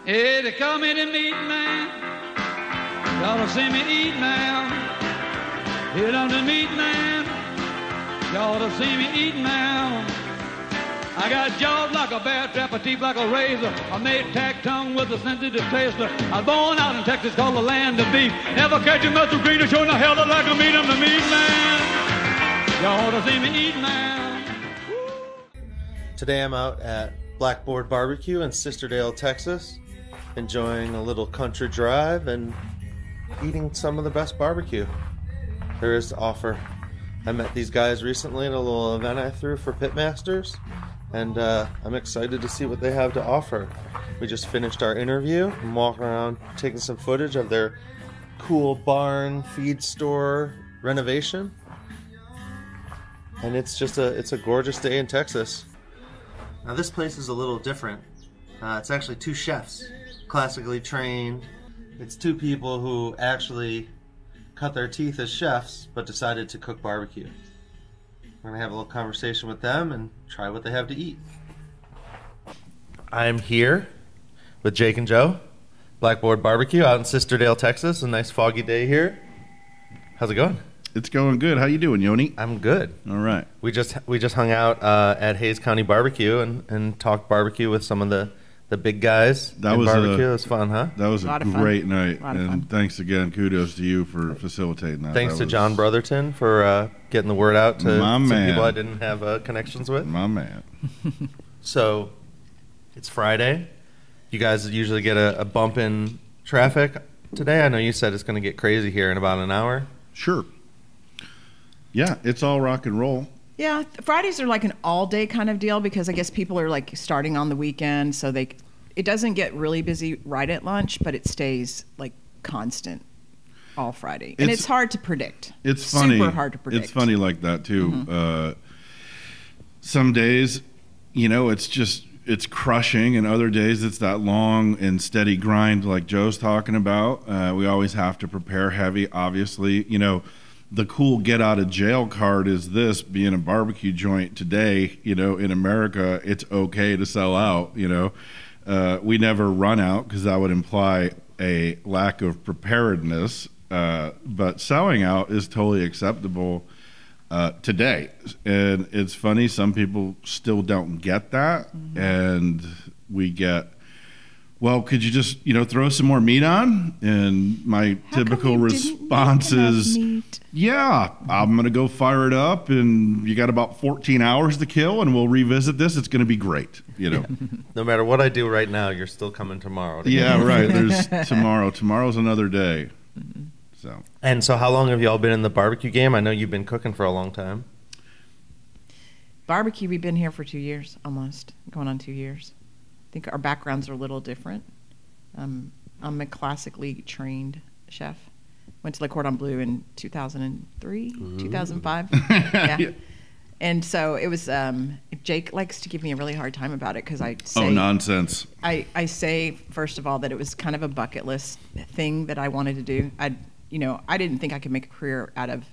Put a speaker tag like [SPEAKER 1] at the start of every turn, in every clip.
[SPEAKER 1] Hey, they call me the meat man. Y'all see me eat now. Hit on the meat man. Y'all see me eat now. I got jaws like a bear trap, a teeth like a razor. I made tack tongue with a sensitive taster. I was born out in Texas, called the land of beef. Never catch a muscle green or show no hell like a meat. I'm the meat man. Y'all ought to see me eat now.
[SPEAKER 2] Today I'm out at Blackboard Barbecue in Sisterdale, Texas, enjoying a little country drive and eating some of the best barbecue there is to offer. I met these guys recently at a little event I threw for Pitmasters, and I'm excited to see what they have to offer. We just finished our interview. I'm walking around taking some footage of their cool barn feed store renovation, and it's a gorgeous day in Texas. Now this place is a little different. It's actually two chefs, classically trained. It's two people who actually cut their teeth as chefs but decided to cook barbecue. We're gonna have a little conversation with them and try what they have to eat. I'm here with Jake and Joe, Blackboard Barbecue out in Sisterdale, Texas. A nice foggy day here. How's it going?
[SPEAKER 3] It's going good. How you doing, Yoni?
[SPEAKER 2] I'm good.
[SPEAKER 3] All right.
[SPEAKER 2] We just hung out at Hays County Barbecue and talked barbecue with some of the big guys. That was barbecue. It was fun, huh?
[SPEAKER 3] That was a great night. And thanks again. Kudos to you for facilitating that.
[SPEAKER 2] Thanks to John Brotherton for getting the word out to some people I didn't have connections with.
[SPEAKER 3] My man.
[SPEAKER 2] So it's Friday. You guys usually get a bump in traffic today. I know you said it's going to get crazy here in about an hour.
[SPEAKER 3] Sure. Yeah, it's all rock and roll.
[SPEAKER 4] Yeah, Fridays are like an all-day kind of deal because I guess people are like starting on the weekend, so it doesn't get really busy right at lunch, but it stays like constant all Friday, and it's hard to predict.
[SPEAKER 3] It's funny.
[SPEAKER 4] Super hard to predict.
[SPEAKER 3] It's funny like that too. Mm-hmm. Some days, it's crushing, and other days it's that long and steady grind like Joe's talking about. We always have to prepare heavy, obviously. The cool get out of jail card is this: being a barbecue joint today, in America, it's okay to sell out. We never run out because that would imply a lack of preparedness. But selling out is totally acceptable today. And it's funny, some people still don't get that. Mm-hmm. And we get, well, could you just, throw some more meat on? And my typical response is, yeah, I'm going to go fire it up, and you got about 14 hours to kill, and we'll revisit this. It's going to be great,
[SPEAKER 2] No matter what I do right now, you're still coming tomorrow.
[SPEAKER 3] Yeah, right. There's tomorrow. Tomorrow's another day.
[SPEAKER 2] Mm-hmm. So how long have y'all been in the barbecue game? I know you've been cooking for a long time.
[SPEAKER 4] Barbecue, we've been here for 2 years, almost, going on 2 years. I think our backgrounds are a little different. I'm a classically trained chef. Went to Le Cordon Bleu in 2003, 2005. Yeah. And so it was, Jake likes to give me a really hard time about it because I say...
[SPEAKER 3] Oh, nonsense.
[SPEAKER 4] I say, first of all, that it was kind of a bucket list thing that I wanted to do. I didn't think I could make a career out of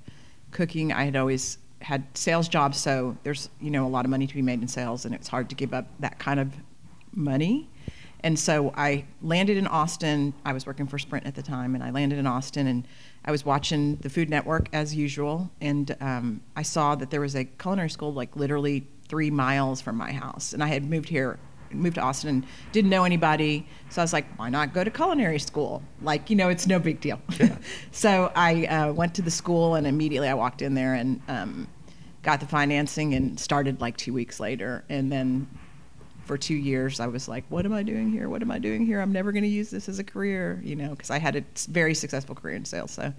[SPEAKER 4] cooking. I had always had sales jobs, so there's, a lot of money to be made in sales, and it's hard to give up that kind of money. And so I landed in Austin. I was working for Sprint at the time, and I landed in Austin, and I was watching the Food Network as usual, and I saw that there was a culinary school like literally 3 miles from my house, and I had moved to Austin and didn't know anybody, so I was like, why not go to culinary school? Like, it's no big deal. Yeah. So I went to the school, and immediately I walked in there and got the financing and started like 2 weeks later, and then for 2 years, I was like, what am I doing here? What am I doing here? I'm never going to use this as a career, because I had a very successful career in sales. So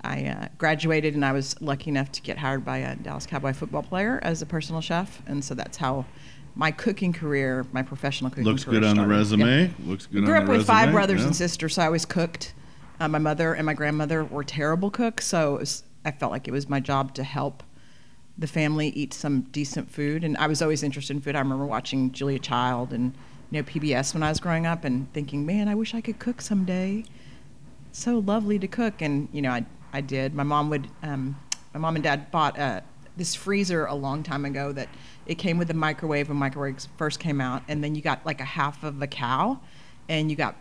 [SPEAKER 4] I graduated, and I was lucky enough to get hired by a Dallas Cowboy football player as a personal chef. And so that's how my cooking career, my professional cooking
[SPEAKER 3] Looks
[SPEAKER 4] career
[SPEAKER 3] good on
[SPEAKER 4] started.
[SPEAKER 3] the resume.
[SPEAKER 4] Yeah.
[SPEAKER 3] Looks good on the resume.
[SPEAKER 4] I grew up with 5 brothers and sisters, so I always cooked. My mother and my grandmother were terrible cooks, so I felt like it was my job to help the family eat some decent food, and I was always interested in food. I remember watching Julia Child and PBS when I was growing up, and thinking, man, I wish I could cook someday. It's so lovely to cook, and I did. My mom and Dad bought this freezer a long time ago that it came with a microwave when microwaves first came out, and then you got like a half of a cow, and you got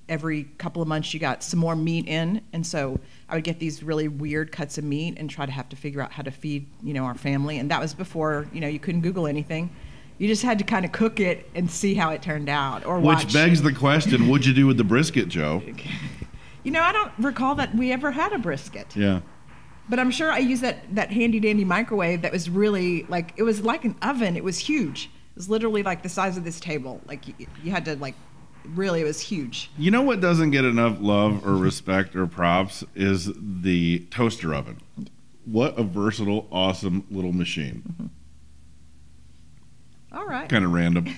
[SPEAKER 4] every couple of months you got some more meat in, and so I would get these really weird cuts of meat and try to have to figure out how to feed, our family. And that was before, you couldn't Google anything. You just had to kind of cook it and see how it turned out, or watch.
[SPEAKER 3] Which begs the question, what'd you do with the brisket, Joe?
[SPEAKER 4] I don't recall that we ever had a brisket.
[SPEAKER 3] Yeah.
[SPEAKER 4] But I'm sure I used that handy dandy microwave that was really it was like an oven. It was huge. It was literally like the size of this table. Like you had to really, it was huge.
[SPEAKER 3] You know what doesn't get enough love or respect or props is the toaster oven. What a versatile, awesome little machine.
[SPEAKER 4] Mm-hmm. All right.
[SPEAKER 3] Kind of random.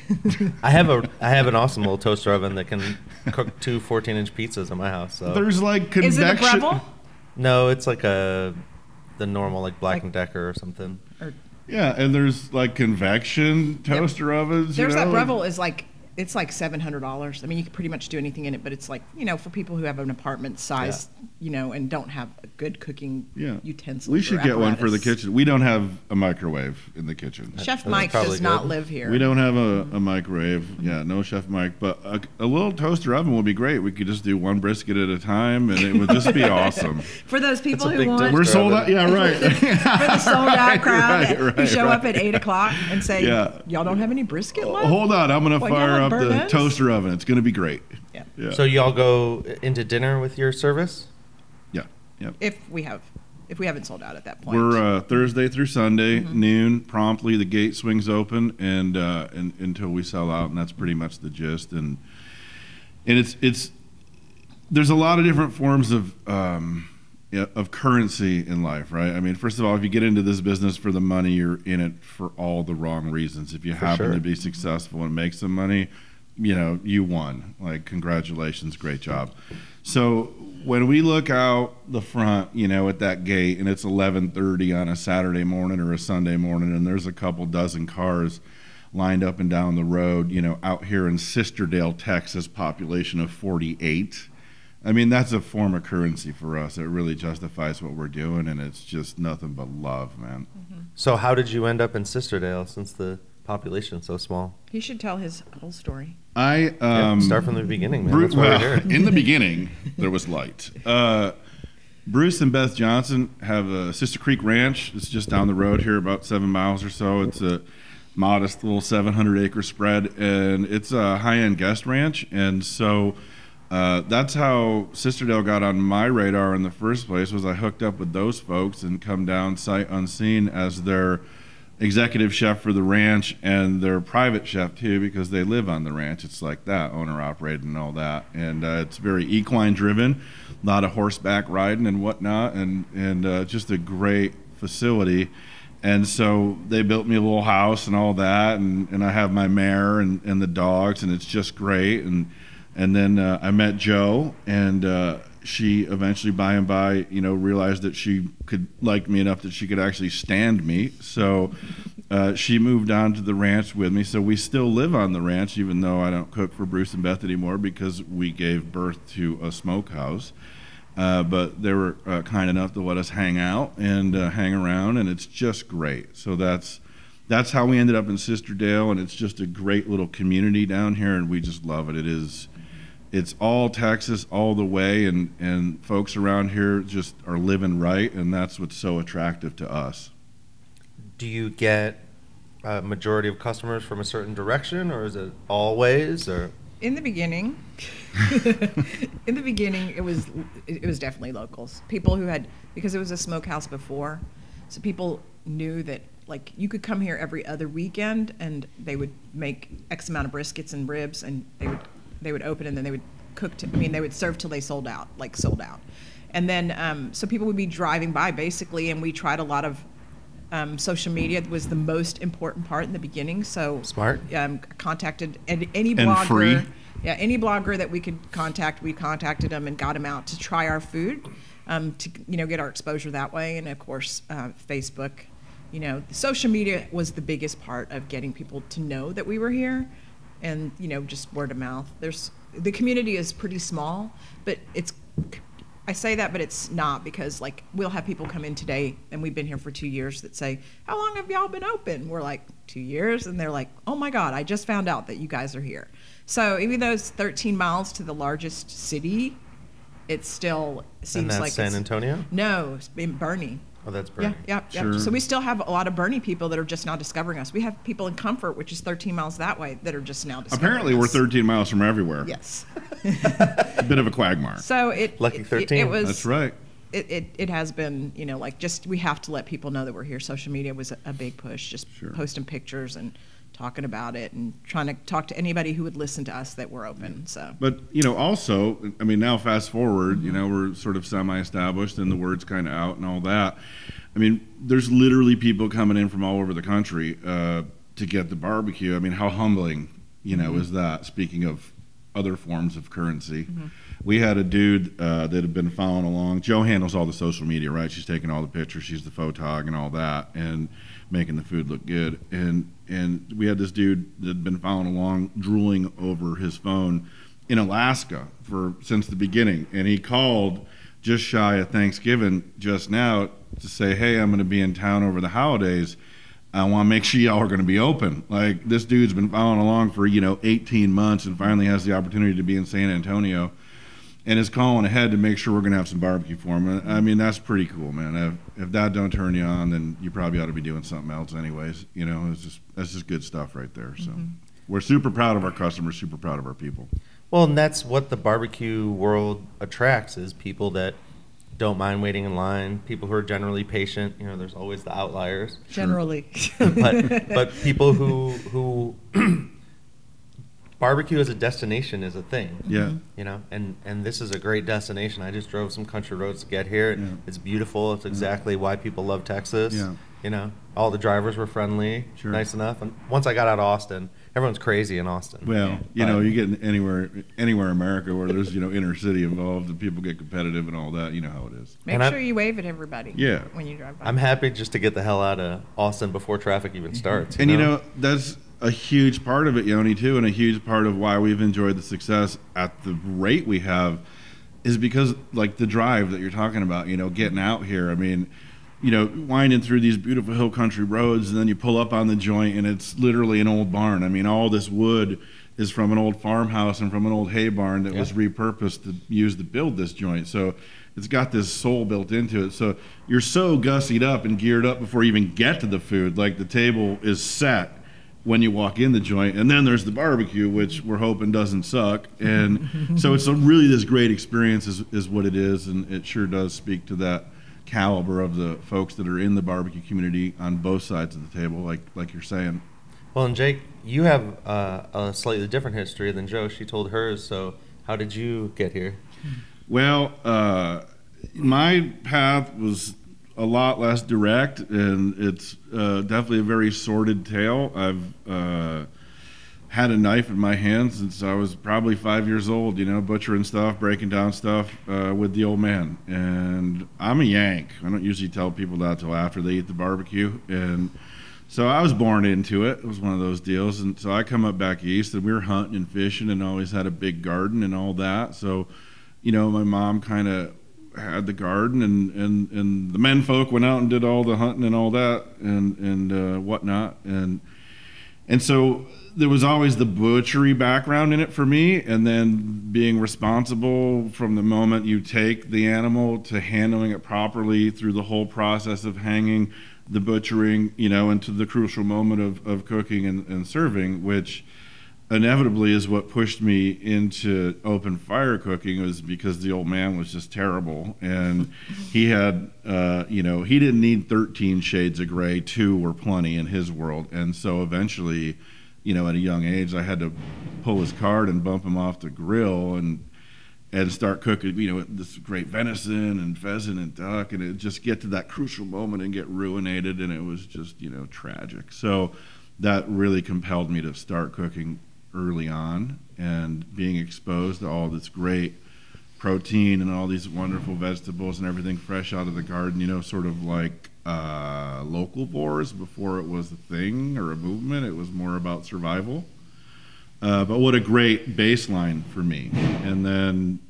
[SPEAKER 2] I have an awesome little toaster oven that can cook 2 14-inch pizzas in my house. So.
[SPEAKER 3] There's convection.
[SPEAKER 4] Is it a Breville?
[SPEAKER 2] No, it's the normal Black & Decker or something.
[SPEAKER 3] Yeah, and there's convection toaster ovens.
[SPEAKER 4] There's that Breville is it's $700. I mean, you can pretty much do anything in it, but it's for people who have an apartment size, and don't have a good cooking utensils.
[SPEAKER 3] We should get one for the kitchen. We don't have a microwave in the kitchen.
[SPEAKER 4] Chef Mike does not live here.
[SPEAKER 3] We don't have a microwave. Yeah, no Chef Mike. But a little toaster oven would be great. We could just do one brisket at a time, and it would just be awesome.
[SPEAKER 4] For those people who want...
[SPEAKER 3] We're sold out. Yeah, right.
[SPEAKER 4] For the sold out crowd who show up at 8 o'clock and say, y'all don't have any brisket left?
[SPEAKER 3] Hold on. I'm going to fire up the toaster oven. It's going to be great.
[SPEAKER 4] Yeah.
[SPEAKER 2] So y'all go into dinner with your service?
[SPEAKER 3] Yeah. Yep.
[SPEAKER 4] If we haven't sold out at that point.
[SPEAKER 3] We're Thursday through Sunday, noon promptly. The gate swings open and until we sell out, and that's pretty much the gist. And it's there's a lot of different forms of currency in life, right? I mean, first of all, if you get into this business for the money, you're in it for all the wrong reasons. If you happen to be successful and make some money, you won. Congratulations, great job. So when we look out the front, at that gate, and it's 11:30 on a Saturday morning or a Sunday morning, and there's a couple dozen cars lined up and down the road, out here in Sisterdale, Texas, population of 48. I mean, that's a form of currency for us. It really justifies what we're doing, and it's just nothing but love, man.
[SPEAKER 4] Mm-hmm.
[SPEAKER 2] So how did you end up in Sisterdale since the population's so small?
[SPEAKER 4] He should tell his whole story.
[SPEAKER 2] Start from the beginning, man. That's why we're here.
[SPEAKER 3] In the beginning, there was light. Bruce and Beth Johnson have a Sister Creek Ranch. It's just down the road here, about 7 miles or so. It's a modest little 700-acre spread, and it's a high-end guest ranch. And so that's how Sisterdale got on my radar in the first place. Was I hooked up with those folks and come down sight unseen as their executive chef for the ranch and their private chef too, because they live on the ranch. It's like that, owner operated and all that, and it's very equine driven, a lot of horseback riding and whatnot, and just a great facility. And so they built me a little house and all that, and I have my mare and the dogs, and it's just great. And then I met Jo, and she eventually, by and by, realized that she could like me enough that she could actually stand me. So she moved on to the ranch with me. So we still live on the ranch, even though I don't cook for Bruce and Beth anymore, because we gave birth to a smokehouse. But they were kind enough to let us hang out and hang around, and it's just great. So that's how we ended up in Sisterdale, and it's just a great little community down here, and we just love it. It's all Texas all the way, and folks around here just are living right, and that's what's so attractive to us.
[SPEAKER 2] Do you get a majority of customers from a certain direction, or is it always? Or
[SPEAKER 4] in the beginning, it was definitely locals. People who had, because it was a smokehouse before, so people knew that you could come here every other weekend, and they would make X amount of briskets and ribs, and they would open, and then they would cook. They would serve till they sold out. And then, so people would be driving by, basically, and we tried a lot of social media was the most important part in the beginning. So
[SPEAKER 2] smart.
[SPEAKER 4] Contacted any blogger.
[SPEAKER 3] And free.
[SPEAKER 4] Yeah, any blogger that we could contact, we contacted them and got them out to try our food, to get our exposure that way. And of course, Facebook. Social media was the biggest part of getting people to know that we were here. And just word of mouth. The community is pretty small, but it's I say that, but it's not, because like we'll have people come in today, and we've been here for 2 years, that say, how long have y'all been open? We're like, 2 years. And they're like, oh my God, I just found out that you guys are here. So even though it's 13 miles to the largest city, it still seems
[SPEAKER 2] and that's
[SPEAKER 4] like
[SPEAKER 2] San Antonio?
[SPEAKER 4] No, it's in Boerne.
[SPEAKER 2] Oh, that's Boerne.
[SPEAKER 4] Yeah.
[SPEAKER 3] Sure.
[SPEAKER 4] So we still have a lot of Boerne people that are just now discovering us. We have people in Comfort, which is 13 miles that way, that are just now discovering
[SPEAKER 3] Apparently,
[SPEAKER 4] us.
[SPEAKER 3] we're 13 miles from everywhere.
[SPEAKER 4] Yes.
[SPEAKER 3] A bit of a quagmire.
[SPEAKER 4] So
[SPEAKER 2] Lucky 13.
[SPEAKER 4] It was.
[SPEAKER 3] That's right.
[SPEAKER 4] It has been, like just we have to let people know that we're here. Social media was a big push, just
[SPEAKER 3] Sure.
[SPEAKER 4] posting pictures and talking about it and trying to talk to anybody who would listen to us that we're open. So,
[SPEAKER 3] But also, I mean, now fast forward, we're sort of semi-established and the word's kind of out and all that. I mean, there's literally people coming in from all over the country to get the barbecue. I mean, how humbling, is that? Speaking of other forms of currency, we had a dude that had been following along. Jo handles all the social media, right? She's taking all the pictures, she's the photog and all that, and making the food look good. And we had this dude that had been following along, drooling over his phone in Alaska since the beginning, and he called just shy of Thanksgiving just now to say, hey, I'm going to be in town over the holidays. I want to make sure y'all are going to be open. Like, this dude's been following along for 18 months and finally has the opportunity to be in San Antonio and is calling ahead to make sure we're going to have some barbecue for him. I mean, that's pretty cool, man. If that don't turn you on, then you probably ought to be doing something else anyways. That's just good stuff right there. So we're super proud of our customers, super proud of our people.
[SPEAKER 2] Well, and that's what the barbecue world attracts, is people that don't mind waiting in line, people who are generally patient. There's always the outliers.
[SPEAKER 4] generally.
[SPEAKER 2] But people who barbecue as a destination is a thing.
[SPEAKER 3] Yeah.
[SPEAKER 2] And this is a great destination. I just drove some country roads to get here.
[SPEAKER 3] Yeah.
[SPEAKER 2] It's beautiful. It's exactly why people love Texas.
[SPEAKER 3] Yeah.
[SPEAKER 2] All the drivers were friendly, nice enough. And once I got out of Austin, everyone's crazy in Austin.
[SPEAKER 3] Well, you get anywhere in America where there's, inner city involved and people get competitive and all that, you know how it is.
[SPEAKER 4] Make sure you wave at everybody when you drive by.
[SPEAKER 2] I'm happy just to get the hell out of Austin before traffic even starts.
[SPEAKER 3] And that's a huge part of it, Yoni, too, and a huge part of why we've enjoyed the success at the rate we have is because, like, the drive that you're talking about, getting out here. I mean, winding through these beautiful hill country roads, and then you pull up on the joint, and it's literally an old barn. I mean, all this wood is from an old farmhouse and from an old hay barn that was repurposed to use to build this joint. So it's got this soul built into it. So you're so gussied up and geared up before you even get to the food. Like, the table is set when you walk in the joint, and then there's the barbecue, which we're hoping doesn't suck. And so it's really this great experience is what it is, and it sure does speak to that caliber of the folks that are in the barbecue community on both sides of the table, like you're saying.
[SPEAKER 2] Well, and Jake, you have a slightly different history than Jo. She told hers, so how did you get here?
[SPEAKER 3] Well, my path was a lot less direct, and it's definitely a very sordid tale. I've had a knife in my hand since I was probably 5 years old, butchering stuff, breaking down stuff with the old man. And I'm a Yank. I don't usually tell people that till after they eat the barbecue. And so I was born into it. It was one of those deals. And so I come up back east, and we were hunting and fishing and always had a big garden and all that. So, my mom kind of had the garden, and the men folk went out and did all the hunting and all that and whatnot. And so there was always the butchery background in it for me, and then being responsible from the moment you take the animal to handling it properly through the whole process of hanging, the butchering, into the crucial moment of cooking and serving, which inevitably is what pushed me into open fire cooking, was because the old man was just terrible. And he had, he didn't need 13 shades of gray, 2 were plenty in his world. And so eventually, at a young age, I had to pull his card and bump him off the grill and start cooking, this great venison and pheasant and duck, and it just get to that crucial moment and get ruinated, and it was just, tragic. So that really compelled me to start cooking early on and being exposed to all this great protein and all these wonderful vegetables and everything fresh out of the garden, sort of like locavores before it was a thing or a movement. It was more about survival. But what a great baseline for me. And then,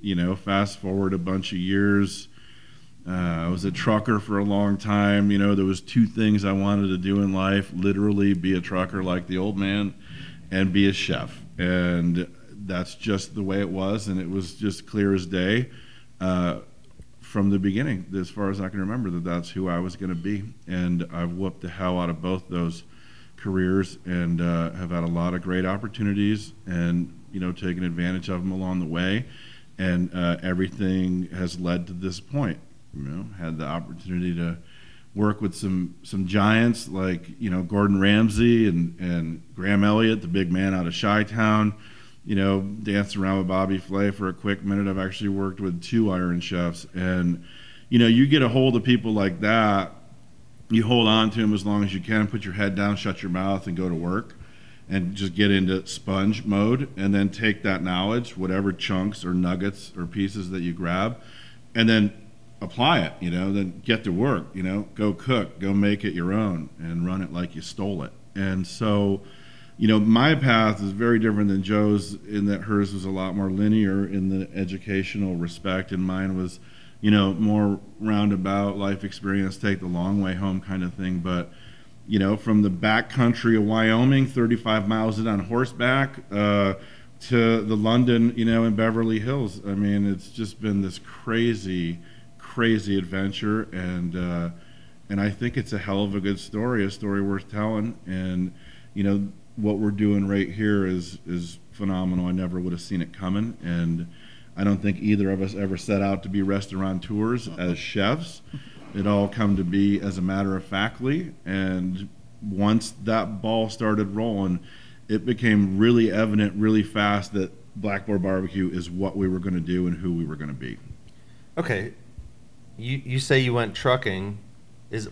[SPEAKER 3] fast forward a bunch of years. I was a trucker for a long time. There was two things I wanted to do in life: literally be a trucker like the old man, and be a chef. And that's just the way it was, and it was just clear as day from the beginning, as far as I can remember, that's who I was going to be. And I've whooped the hell out of both those careers, and have had a lot of great opportunities, and taken advantage of them along the way. And everything has led to this point. Had the opportunity to work with some giants like Gordon Ramsay and Graham Elliott, the big man out of Chi-Town. Danced around with Bobby Flay for a quick minute. I've actually worked with 2 Iron Chefs, and you get a hold of people like that. You hold on to them as long as you can, put your head down, shut your mouth, and go to work, and just get into sponge mode, and then take that knowledge, whatever chunks or nuggets or pieces that you grab, and then apply it, then get to work, go cook, go make it your own, and run it like you stole it. And so, my path is very different than Joe's, in that hers was a lot more linear in the educational respect, and mine was, more roundabout life experience, take the long way home kind of thing. But, from the back country of Wyoming, 35 miles on horseback, to the London, in Beverly Hills. I mean, it's just been this crazy adventure, and I think it's a hell of a good story, a story worth telling. And what we're doing right here is phenomenal. I never would have seen it coming, and I don't think either of us ever set out to be restaurateurs as chefs. It all come to be as a matter of factly, and once that ball started rolling, it became really evident really fast that Blackboard Barbecue is what we were going to do and who we were going to be.
[SPEAKER 2] Okay. You say you went trucking.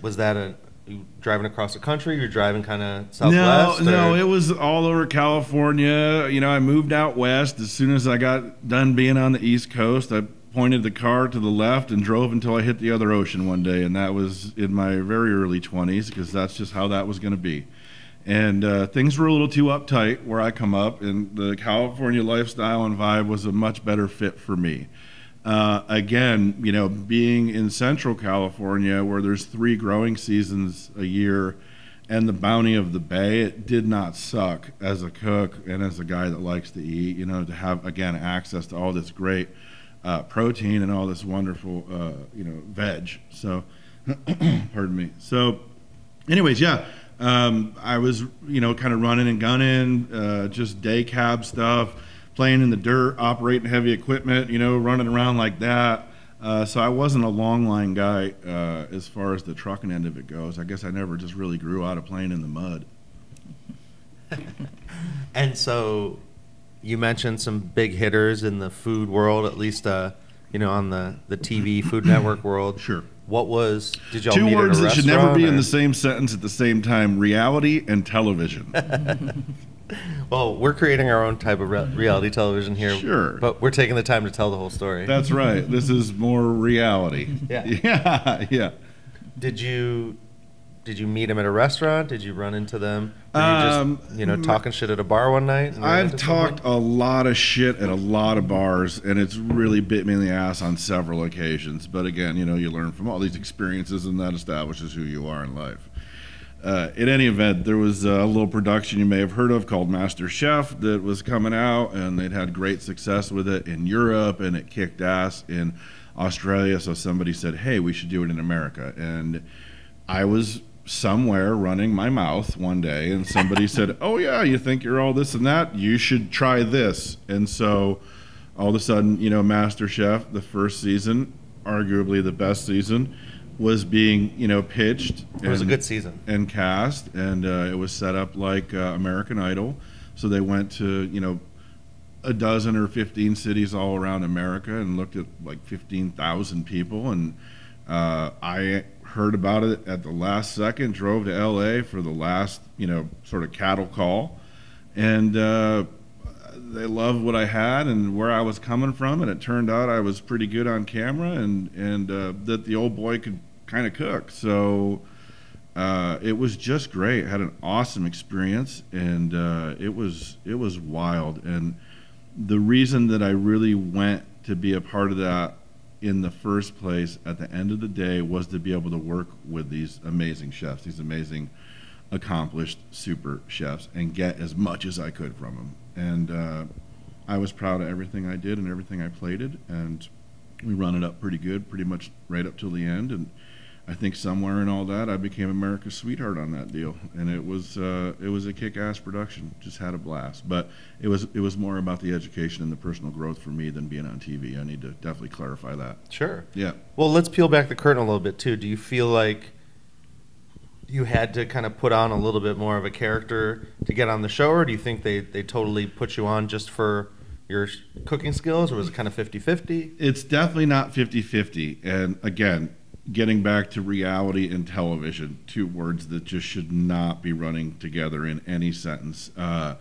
[SPEAKER 2] Was that you driving across the country? You're driving kind of southwest?
[SPEAKER 3] No, it was all over California. I moved out west. As soon as I got done being on the East Coast, I pointed the car to the left and drove until I hit the other ocean one day. And that was in my very early 20s, because that's just how that was going to be. And things were a little too uptight where I come up, and the California lifestyle and vibe was a much better fit for me. Again, being in Central California, where there's 3 growing seasons a year, and the bounty of the Bay, it did not suck as a cook and as a guy that likes to eat, to have, again, access to all this great protein and all this wonderful, veg. So, pardon me. So, anyways, yeah, I was, kind of running and gunning, just day cab stuff, playing in the dirt, operating heavy equipment, running around like that. So I wasn't a long line guy as far as the trucking end of it goes. I guess I never just really grew out of playing in the mud.
[SPEAKER 2] And so you mentioned some big hitters in the food world, at least, on the TV Food Network world.
[SPEAKER 3] Sure.
[SPEAKER 2] Did y'all meet
[SPEAKER 3] 2 words
[SPEAKER 2] at a
[SPEAKER 3] that should never be
[SPEAKER 2] or?
[SPEAKER 3] in the same sentence at the same time: reality and television.
[SPEAKER 2] Well, we're creating our own type of reality television here.
[SPEAKER 3] Sure.
[SPEAKER 2] But we're taking the time to tell the whole story.
[SPEAKER 3] That's right. This is more reality.
[SPEAKER 2] Yeah.
[SPEAKER 3] Yeah.
[SPEAKER 2] Did you meet them at a restaurant? Did you run into them? Were you just, talking shit at a bar one night?
[SPEAKER 3] I've talked a lot of shit at a lot of bars, and it's really bit me in the ass on several occasions. But again, you learn from all these experiences, and that establishes who you are in life. In any event, there was a little production you may have heard of called Master Chef that was coming out, and they'd had great success with it in Europe, and it kicked ass in Australia. So somebody said, hey, we should do it in America. And I was somewhere running my mouth one day, and somebody said, oh yeah, you think you're all this and that? You should try this. And so all of a sudden, Master Chef, the first season, arguably the best season, was being, pitched.
[SPEAKER 2] It was a good season.
[SPEAKER 3] And cast, and it was set up like American Idol. So they went to, a dozen or 15 cities all around America and looked at like 15,000 people. And I heard about it at the last second, drove to LA for the last, sort of cattle call. And they loved what I had and where I was coming from, and it turned out I was pretty good on camera, and that the old boy could kind of cook. So It was just great. I had an awesome experience, and it was wild. And the reason that I really went to be a part of that in the first place at the end of the day was to be able to work with these amazing chefs, these amazing accomplished super chefs, and get as much as I could from them. And I was proud of everything I did and everything I plated, and we run it up pretty good, pretty much right up till the end. And I think somewhere in all that, I became America's sweetheart on that deal, and it was a kick-ass production. Just had a blast, but it was more about the education and the personal growth for me than being on TV. I need to definitely clarify that.
[SPEAKER 2] Sure.
[SPEAKER 3] Yeah.
[SPEAKER 2] Well, let's peel back the curtain a little bit too. Do you feel like you had to kind of put on a little bit more of a character to get on the show, or do you think they totally put you on just for your cooking skills, or was it kind of 50-50?
[SPEAKER 3] It's definitely not 50-50, and again, getting back to reality and television, two words that just should not be running together in any sentence. A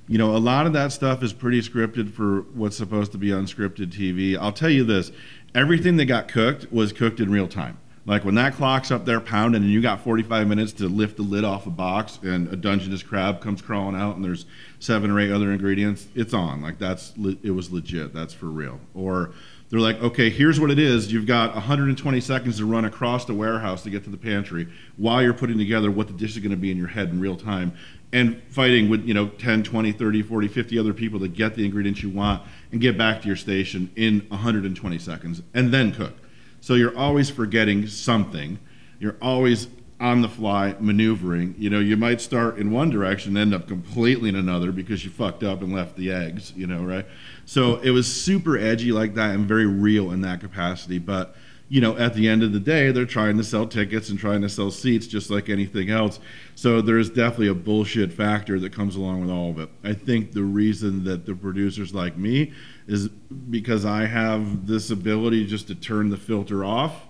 [SPEAKER 3] lot of that stuff is pretty scripted for what's supposed to be unscripted TV. I'll tell you this, everything that got cooked was cooked in real time. Like when that clock's up there pounding and you got 45 minutes to lift the lid off a box and a Dungeness crab comes crawling out and there's 7 or 8 other ingredients, it's on. Like it was legit, that's for real. Or they're like, okay, here's what it is. You've got 120 seconds to run across the warehouse to get to the pantry while you're putting together what the dish is going to be in your head in real time and fighting with 10, 20, 30, 40, 50 other people to get the ingredients you want and get back to your station in 120 seconds and then cook. So you're always forgetting something. You're always on the fly maneuvering. You might start in one direction and end up completely in another because you fucked up and left the eggs, right? So it was super edgy like that and very real in that capacity. But, at the end of the day, they're trying to sell tickets and trying to sell seats just like anything else. So there's definitely a bullshit factor that comes along with all of it. I think the reason that the producers like me is because I have this ability just to turn the filter off.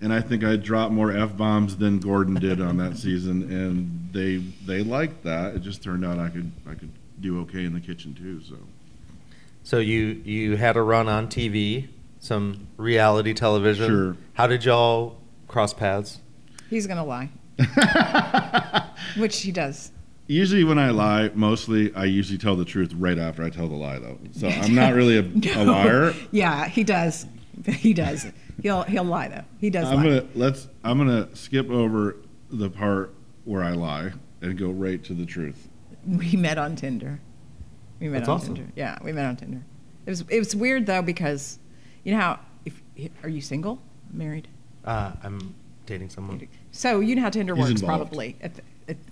[SPEAKER 3] And I think I dropped more F-bombs than Gordon did on that season, and they liked that. It just turned out I could do okay in the kitchen too.
[SPEAKER 2] So you had a run on TV, some reality television.
[SPEAKER 3] Sure.
[SPEAKER 2] How did y'all cross paths?
[SPEAKER 4] He's gonna lie, which he does.
[SPEAKER 3] Usually when I lie, I usually tell the truth right after I tell the lie, though. So I'm not really a liar.
[SPEAKER 4] Yeah, he does. He does. He'll lie though. He does lie.
[SPEAKER 3] I'm gonna skip over the part where I lie and go right to the truth.
[SPEAKER 4] We met on Tinder.
[SPEAKER 2] That's awesome.
[SPEAKER 4] Tinder. Yeah, we met on Tinder. It was weird though because, how are you single, married?
[SPEAKER 2] I'm dating someone.
[SPEAKER 4] So you know how Tinder
[SPEAKER 3] He's
[SPEAKER 4] works
[SPEAKER 3] involved.
[SPEAKER 4] probably.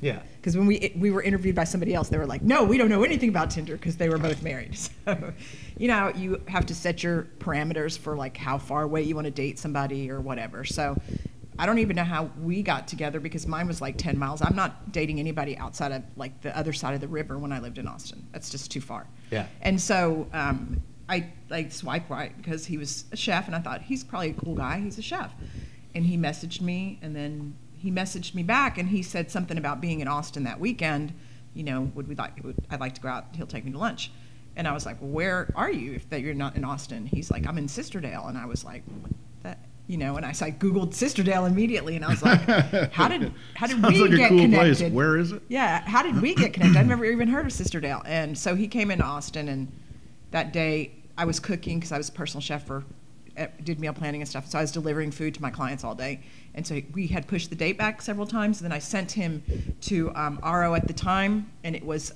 [SPEAKER 2] Yeah.
[SPEAKER 4] Because when we were interviewed by somebody else, they were like, no, we don't know anything about Tinder because they were both married. So, you have to set your parameters for like how far away you want to date somebody or whatever. So I don't even know how we got together because mine was like 10 miles. I'm not dating anybody outside of like the other side of the river when I lived in Austin. That's just too far.
[SPEAKER 2] Yeah.
[SPEAKER 4] And so I like swiped right because he was a chef and I thought he's probably a cool guy. He's a chef. And he messaged me and then he messaged me back and he said something about being in Austin that weekend. I'd like to go out. He'll take me to lunch. And I was like, well, where are you if that you're not in Austin? He's like, I'm in Sisterdale. And I was like, what that? And I Googled Sisterdale immediately and I was like, how did we
[SPEAKER 3] like
[SPEAKER 4] get
[SPEAKER 3] a cool
[SPEAKER 4] connected?
[SPEAKER 3] Place. Where is it?
[SPEAKER 4] Yeah, how did we get connected? I'd never even heard of Sisterdale. And so he came into Austin and that day I was cooking because I was a personal chef did meal planning and stuff. So I was delivering food to my clients all day. And so we had pushed the date back several times. And then I sent him to RO at the time, and it was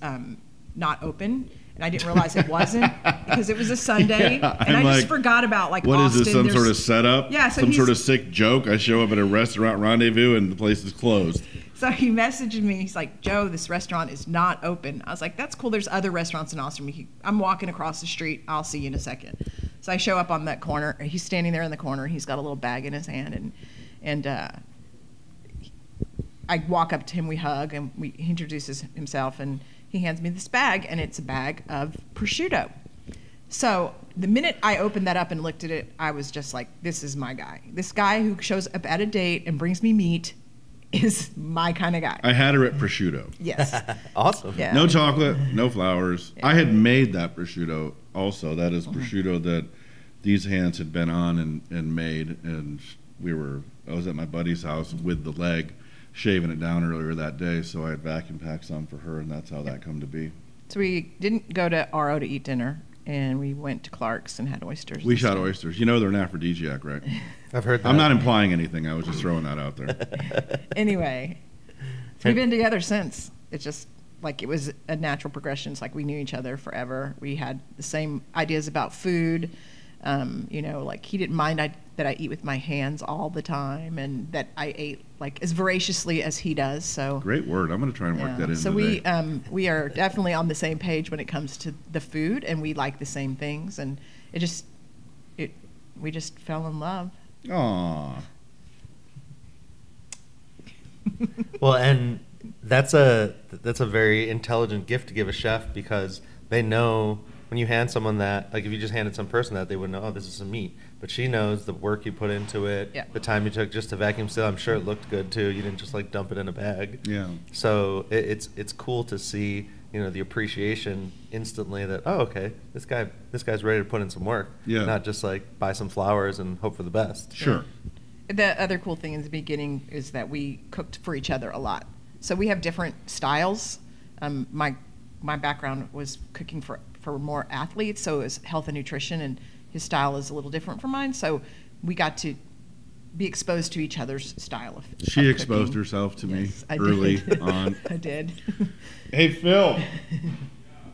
[SPEAKER 4] not open. And I didn't realize it wasn't because it was a Sunday.
[SPEAKER 3] Yeah,
[SPEAKER 4] and I just forgot about
[SPEAKER 3] what
[SPEAKER 4] Austin.
[SPEAKER 3] Is this, some sort of setup?
[SPEAKER 4] Yeah. So
[SPEAKER 3] some sort of sick joke? I show up at a restaurant rendezvous and the place is closed.
[SPEAKER 4] So he messaged me. He's like, Joe, this restaurant is not open. I was like, that's cool. There's other restaurants in Austin. I'm walking across the street. I'll see you in a second. So I show up on that corner. He's standing there in the corner. He's got a little bag in his hand. And I walk up to him. We hug. And he introduces himself. And he hands me this bag. And it's a bag of prosciutto. So the minute I opened that up and looked at it, I was just like, this is my guy. This guy who shows up at a date and brings me meat is my kind of guy.
[SPEAKER 3] I had her at prosciutto.
[SPEAKER 4] Yes.
[SPEAKER 2] Awesome.
[SPEAKER 4] Yeah.
[SPEAKER 3] No chocolate, no flowers.
[SPEAKER 4] Yeah.
[SPEAKER 3] I had made that prosciutto also. That is prosciutto that these hands had been on and made. And I was at my buddy's house with the leg shaving it down earlier that day, so I had vacuum packed some for her, and that's how that come to be.
[SPEAKER 4] So we didn't go to RO to eat dinner, and we went to Clark's and had oysters.
[SPEAKER 3] We shot oysters. You know they're an aphrodisiac, right?
[SPEAKER 2] I've heard that.
[SPEAKER 3] I'm not implying anything. I was just throwing that out there.
[SPEAKER 4] Anyway, so we've been together since. It's just like it was a natural progression. It's like we knew each other forever. We had the same ideas about food. You know, like he didn't mind that I eat with my hands all the time, and that I ate like as voraciously as he does. So
[SPEAKER 3] Great word. I'm going to try and work that in.
[SPEAKER 4] So
[SPEAKER 3] today.
[SPEAKER 4] we are definitely on the same page when it comes to the food, and we like the same things, and we just fell in love.
[SPEAKER 3] Aww.
[SPEAKER 2] Well, and that's a very intelligent gift to give a chef, because they know when you hand someone that, like if you just handed some person that, they wouldn't know, oh, this is some meat. But she knows the work you put into it,
[SPEAKER 4] Yeah.
[SPEAKER 2] the time you took just to vacuum seal. I'm sure it looked good too. You didn't just like dump it in a bag.
[SPEAKER 3] Yeah.
[SPEAKER 2] So it's cool to see, you know, the appreciation instantly that, oh, okay, this guy's ready to put in some work.
[SPEAKER 3] Yeah.
[SPEAKER 2] Not just like buy some flowers and hope for the best.
[SPEAKER 3] Sure.
[SPEAKER 4] The other cool thing in the beginning is that we cooked for each other a lot. So we have different styles. My background was cooking for more athletes, so it was health and nutrition, and his style is a little different from mine. So we got to be exposed to each other's style of
[SPEAKER 3] She
[SPEAKER 4] of
[SPEAKER 3] exposed
[SPEAKER 4] cooking.
[SPEAKER 3] herself to me
[SPEAKER 4] Yes, I
[SPEAKER 3] early
[SPEAKER 4] did.
[SPEAKER 3] on.
[SPEAKER 4] I did.
[SPEAKER 3] Hey, Phil,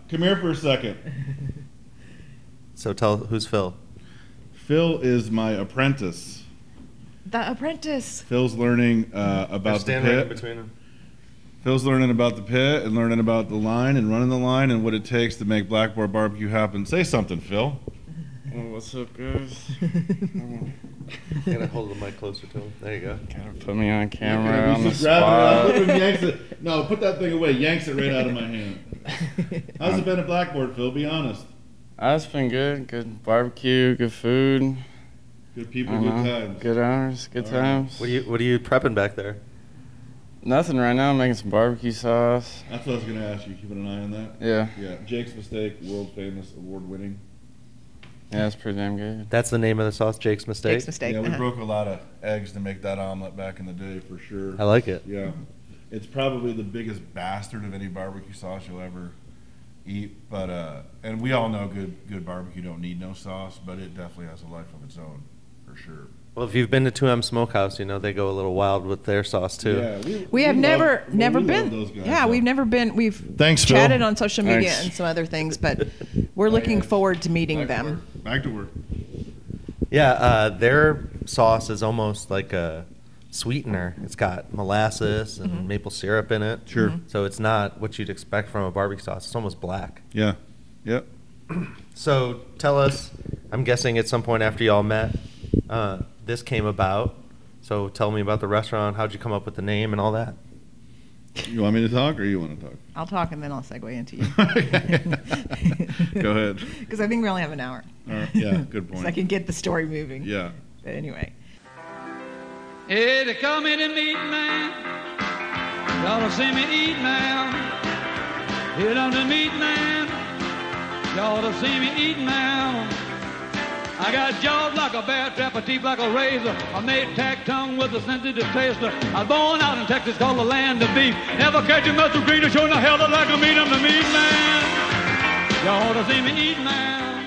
[SPEAKER 3] come here for a second.
[SPEAKER 2] So tell who's Phil.
[SPEAKER 3] Phil is my apprentice.
[SPEAKER 4] The Apprentice.
[SPEAKER 3] Phil's learning about the
[SPEAKER 2] Stand right in
[SPEAKER 3] pit.
[SPEAKER 2] between them.
[SPEAKER 3] Phil's learning about the pit and learning about the line and running the line and what it takes to make Blackboard Barbecue happen. Say something, Phil.
[SPEAKER 5] Oh, what's up, guys?
[SPEAKER 2] You gotta hold the mic closer to him. There you go.
[SPEAKER 5] Gotta put me on camera on the
[SPEAKER 3] Just grab it out,
[SPEAKER 5] spot.
[SPEAKER 3] look at him, yanks it. No, put that thing away. Yanks it right out of my hand. How's it been at Blackboard, Phil? Be honest.
[SPEAKER 5] It's been good. Good barbecue, good food.
[SPEAKER 3] Good people,
[SPEAKER 5] I
[SPEAKER 3] good
[SPEAKER 5] know,
[SPEAKER 3] times.
[SPEAKER 5] Good hours, good
[SPEAKER 3] All right.
[SPEAKER 5] times.
[SPEAKER 2] What are you prepping back there?
[SPEAKER 5] Nothing right now. I'm making some barbecue sauce.
[SPEAKER 3] That's what I was going to ask you. Keeping an eye on that?
[SPEAKER 5] Yeah.
[SPEAKER 3] Yeah. Jake's Mistake, world famous, award winning.
[SPEAKER 5] Yeah, it's pretty damn good.
[SPEAKER 2] That's the name of the sauce, Jake's Mistake.
[SPEAKER 4] Jake's Mistake.
[SPEAKER 3] Yeah, we
[SPEAKER 4] uh-huh.
[SPEAKER 3] broke a lot of eggs to make that omelet back in the day for sure.
[SPEAKER 2] I like it.
[SPEAKER 3] Yeah. It's probably the biggest bastard of any barbecue sauce you'll ever eat. But and we all know good barbecue don't need no sauce, but it definitely has a life of its own for sure.
[SPEAKER 2] Well, if you've been to 2M Smokehouse, you know they go a little wild with their sauce too.
[SPEAKER 3] Yeah,
[SPEAKER 4] We have never
[SPEAKER 3] we love
[SPEAKER 4] been.
[SPEAKER 3] those guys,
[SPEAKER 4] Yeah,
[SPEAKER 3] though.
[SPEAKER 4] we've never been. We've
[SPEAKER 3] Thanks, Phil.
[SPEAKER 4] chatted on social media
[SPEAKER 5] Thanks.
[SPEAKER 4] and some other things, but we're looking forward to meeting them.
[SPEAKER 3] Back to work.
[SPEAKER 2] Yeah, their sauce is almost like a sweetener. It's got molasses and maple syrup in it.
[SPEAKER 3] Sure.
[SPEAKER 2] So it's not what you'd expect from a barbecue sauce. It's almost black.
[SPEAKER 3] Yeah. Yep.
[SPEAKER 2] So tell us, I'm guessing at some point after y'all met, this came about. So tell me about the restaurant. How'd you come up with the name and all that?
[SPEAKER 3] You want me to talk or you want to talk?
[SPEAKER 4] I'll talk and then I'll segue into you.
[SPEAKER 3] Go ahead.
[SPEAKER 4] Because I think we only have an hour.
[SPEAKER 3] All right. Yeah, good
[SPEAKER 4] So
[SPEAKER 3] point.
[SPEAKER 4] I can get the story moving.
[SPEAKER 3] Yeah.
[SPEAKER 4] But anyway.
[SPEAKER 1] Hey, they call me the meat man. Y'all will see me eat now. Hit on the meat man. Y'all will see me eat now. I got jaws like a bear trap, a teeth like a razor. I made tack tongue with a sensitive taster. I was born out in Texas, called the land of beef. Never catch a muscle green or show no hell like a meat. I'm the meat man. Y'all ought to see me eat now.